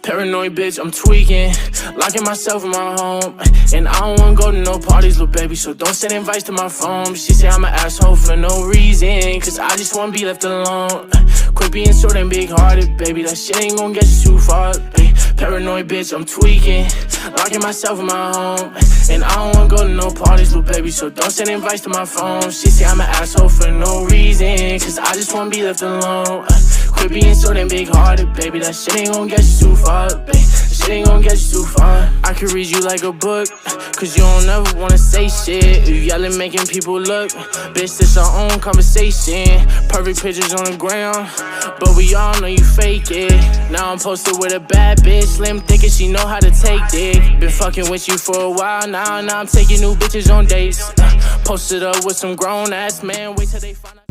Paranoid bitch, I'm tweaking, locking myself in my home. And I don't wanna go to no parties, little baby, so don't send invites to my phone. She say I'm an asshole for no reason, cause I just wanna be left alone. Quit being so damn big-hearted, baby, that shit ain't gon' get you too far. Paranoid bitch, I'm tweaking, locking myself in my home. And I don't wanna go to no parties, little baby, so don't send invites to my phone. She say I'm an asshole for no reason, cause I just wanna be left alone. Quit being so damn big-hearted, baby, that shit ain't gon' get you too far, baby. That shit ain't gon' get you too far. I could read you like a book, cause you don't ever wanna say shit. You yelling, making people look. Bitch, this our own conversation. Perfect pictures on the ground, but we all know you fake it. Now I'm posted with a bad bitch, slim thinking she know how to take dick. Been fucking with you for a while now I'm taking new bitches on dates. Posted up with some grown-ass man, wait till they find out.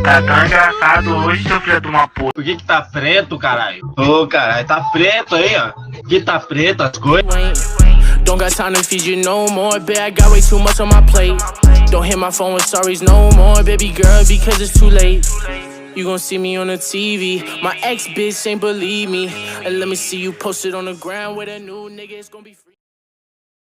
Tá tão engraçado hoje, seu filho de uma puta. Por que tá preto, caralho? Ô, caralho, tá preto aí, ó. Por que tá preto as coisas? Don't got time to feed you no more, babe, I got way too much on my plate. Don't hit my phone with sorries no more, baby girl, because it's too late. You gon' see me on the TV, my ex bitch ain't believe me. And let me see you posted on the ground with a new nigga, it's gon' be free.